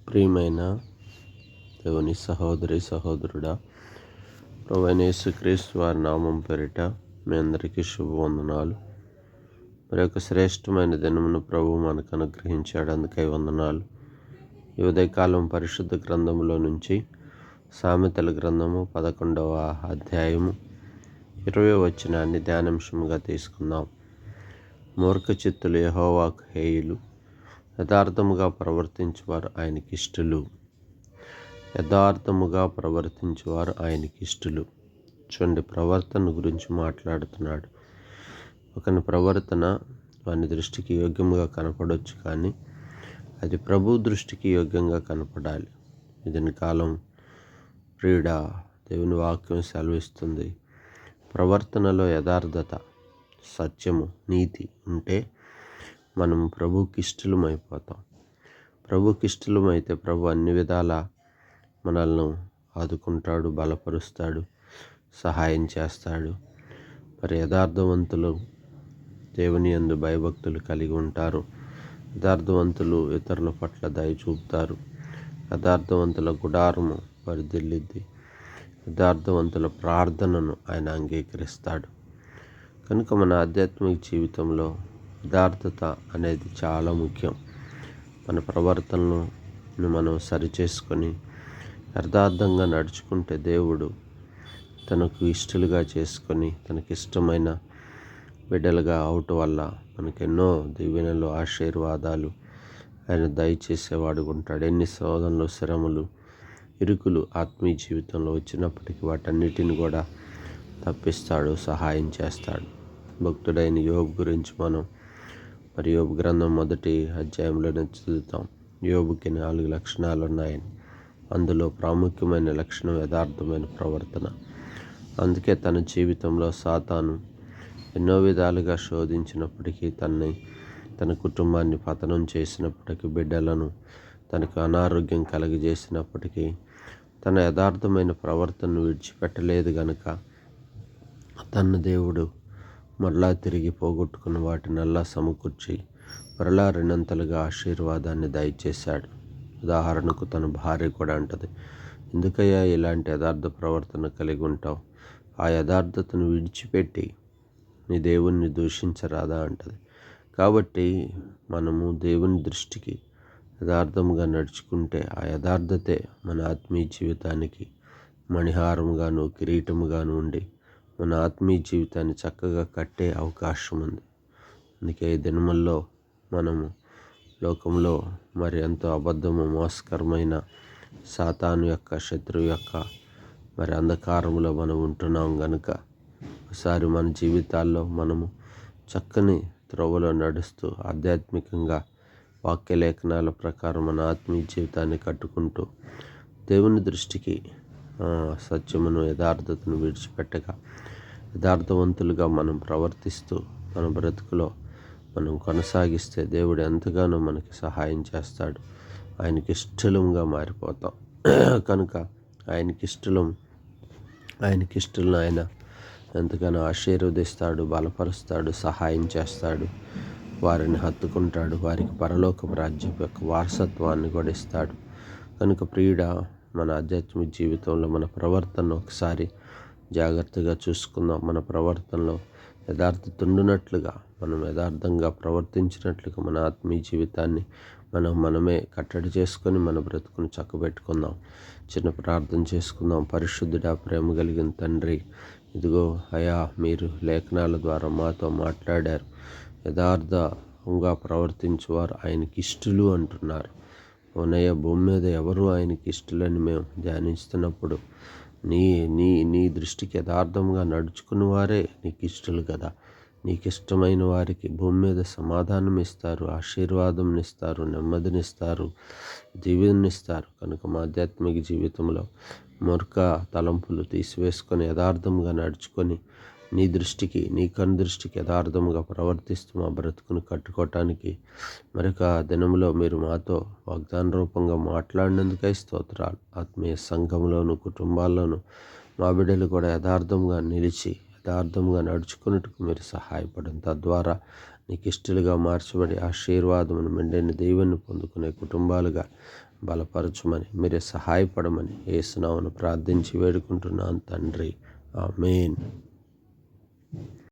ప్రియమైన దేవుని సహోదరి సహోదరుడా, ప్రభువైన యేసుక్రీస్తు వారి నామం పేరిట మీ అందరికీ శుభవందనాలు. మరి యొక్క శ్రేష్టమైన దినమును ప్రభువు మనకు అనుగ్రహించాడు, అందుకై వందనాలు. ఈ ఉదయకాలం పరిశుద్ధ గ్రంథంలో నుంచి సామెతల గ్రంథము 11వ అధ్యాయము 20వ వచనాన్ని ధ్యానాంశముగా తీసుకుందాం. మూర్ఖ చిత్తులు యెహోవాకు హేయులు, యథార్థముగా ప్రవర్తించువారు ఆయనకి ఇష్టలు. యథార్థముగా ప్రవర్తించువారు ఆయనకి ఇష్టలు. చూడండి, ప్రవర్తన గురించి మాట్లాడుతున్నాడు. ఒకని ప్రవర్తన వాని దృష్టికి యోగ్యముగా కనపడవచ్చు, కానీ అది ప్రభు దృష్టికి యోగ్యంగా కనపడాలి. ఇదని కాలం ప్రియుడ, దేవుని వాక్యం సెలవిస్తుంది, ప్రవర్తనలో యథార్థత, సత్యము, నీతి ఉంటే మనం ప్రభుకి ఇష్టలమైపోతాం. ప్రభుకి ఇష్టలమైతే ప్రభు అన్ని విధాల మనల్ని ఆదుకుంటాడు, బలపరుస్తాడు, సహాయం చేస్తాడు. మరి యథార్థవంతులు దేవుని యందు భయభక్తులు కలిగి ఉంటారు. యథార్థవంతులు ఇతరుల పట్ల దయ చూపుతారు. యథార్థవంతుల గుడారము వర్ధిల్లిద్ది. యథార్థవంతుల ప్రార్థనను ఆయన అంగీకరిస్తాడు. కనుక మన ఆధ్యాత్మిక జీవితంలో యథార్థత అనేది చాలా ముఖ్యం. మన ప్రవర్తనను మనం సరిచేసుకొని యథార్థంగా నడుచుకుంటే దేవుడు తనకు ఇష్టలుగా చేసుకొని తనకిష్టమైన బిడ్డలుగా అవటం వల్ల మనకెన్నో దీవెనలు, ఆశీర్వాదాలు ఆయన దయచేసేవాడు ఉంటాడు. ఎన్ని శోధనలు, శ్రమలు, ఇరుకులు ఆత్మీయ జీవితంలో వచ్చినప్పటికీ వాటన్నిటిని కూడా తప్పిస్తాడు, సహాయం చేస్తాడు. భక్తుడైన యోబు గురించి మనం యోబు గ్రంథం 1వ అధ్యాయంలోనే చదువుతాం. యోబుకి 4 లక్షణాలు ఉన్నాయని. అందులో ప్రాముఖ్యమైన లక్షణం యథార్థమైన ప్రవర్తన. అందుకే తన జీవితంలో సాతాను ఎన్నో విధాలుగా శోధించినప్పటికీ, తన కుటుంబాన్ని పతనం చేసినప్పటికీ, బిడ్డలను తనకు అనారోగ్యం కలుగజేసినప్పటికీ తన యథార్థమైన ప్రవర్తనను విడిచిపెట్టలేదు గనుక తన దేవుడు మరలా తిరిగి పోగొట్టుకున్న వాటినల్లా సమకూర్చి మరలా రెండంతలుగా ఆశీర్వాదాన్ని దయచేశాడు. ఉదాహరణకు తన భార్య కూడా అంటది, ఎందుకయ్యా ఇలాంటి యథార్థ ప్రవర్తన కలిగి ఉంటావు? ఆ యథార్థతను విడిచిపెట్టి నీ దేవుణ్ణి దూషించరాదా అంటది. కాబట్టి మనము దేవుని దృష్టికి యథార్థంగా నడుచుకుంటే ఆ యథార్థతే మన ఆత్మీయ జీవితానికి మణిహారముగాను, కిరీటముగాను ఉండి మన ఆత్మీయ జీవితాన్ని చక్కగా కట్టే అవకాశం ఉంది. అందుకే ఈ దినముల్లో మనము లోకంలో మరి ఎంతో అబద్ధము, మోసకరమైన సాతాను యొక్క, శత్రువు యొక్క అంధకారంలో మనం ఉంటున్నాం గనుక ఒకసారి మన జీవితాల్లో మనము చక్కని త్రోవలో నడుస్తూ ఆధ్యాత్మికంగా వాక్య లేఖనాల ప్రకారం మన ఆత్మీయ జీవితాన్ని కట్టుకుంటూ దేవుని దృష్టికి సత్యమును, యథార్థతను విడిచిపెట్టగా యథార్థవంతులుగా మనం ప్రవర్తిస్తూ మన బ్రతుకులో మనం కొనసాగిస్తే దేవుడు ఎంతగానో మనకి సహాయం చేస్తాడు. ఆయనకి ఇష్టలంగా మారిపోతాం. కనుక ఆయనకిష్టలను ఆయన ఎంతగానో ఆశీర్వదిస్తాడు, బలపరుస్తాడు, సహాయం చేస్తాడు, వారిని హత్తుకుంటాడు, వారికి పరలోకపు రాజ్యం యొక్క వారసత్వాన్ని కూడా ఇస్తాడు. కనుక ప్రియుడా, మన ఆధ్యాత్మిక జీవితంలో మన ప్రవర్తనను ఒకసారి జాగ్రత్తగా చూసుకుందాం. మన ప్రవర్తనలో యథార్థత ఉండునట్లుగా, మనం యథార్థంగా ప్రవర్తించినట్లుగా మన ఆత్మీయ జీవితాన్ని మనమే కట్టడి చేసుకొని మన బ్రతుకును చక్కబెట్టుకుందాం. చిన్న ప్రార్థన చేసుకుందాం. పరిశుద్ధుడా, ప్రేమ కలిగిన తండ్రి, ఇదిగో అయా, మీరు లేఖనాల ద్వారా మాతో మాట్లాడారు. యథార్థంగా ప్రవర్తించువారు ఆయనకి ఇష్టలు అంటున్నారు. ఓనయ్య, భూమి మీద ఎవరు ఆయనకి ఇష్టలని మేము ధ్యానిస్తున్నప్పుడు నీ దృష్టికి యథార్థంగా నడుచుకున్న వారే నీకు ఇష్టలు కదా. నీకు ఇష్టమైన వారికి భూమి మీద సమాధానం ఇస్తారు, ఆశీర్వాదం ఇస్తారు, నెమ్మదినిస్తారు, దీవెనిస్తారు. కనుక మా ఆధ్యాత్మిక జీవితంలో మూర్ఖ తలంపులు తీసివేసుకొని యథార్థంగా నడుచుకొని నీ దృష్టికి, నీ కన్ను దృష్టికి యథార్థంగా ప్రవర్తిస్తూ మా బ్రతుకును కట్టుకోవటానికి మరొక దినంలో మీరు మాతో వాగ్దాన రూపంగా మాట్లాడినందుకై స్తోత్రాలు. ఆత్మీయ సంఘంలోను, కుటుంబాల్లోనూ మా బిడ్డలు కూడా యథార్థంగా నిలిచి యథార్థంగా నడుచుకున్నట్టుకు మీరు సహాయపడండి. తద్వారా నీకు ఇష్టలుగా మార్చబడి ఆశీర్వాదమును మెండైన దేవుని పొందుకునే కుటుంబాలుగా బలపరచమని, మీరే సహాయపడమని యేసు నామమున ప్రార్థించి వేడుకుంటున్నాను తండ్రి. ఆమేన్.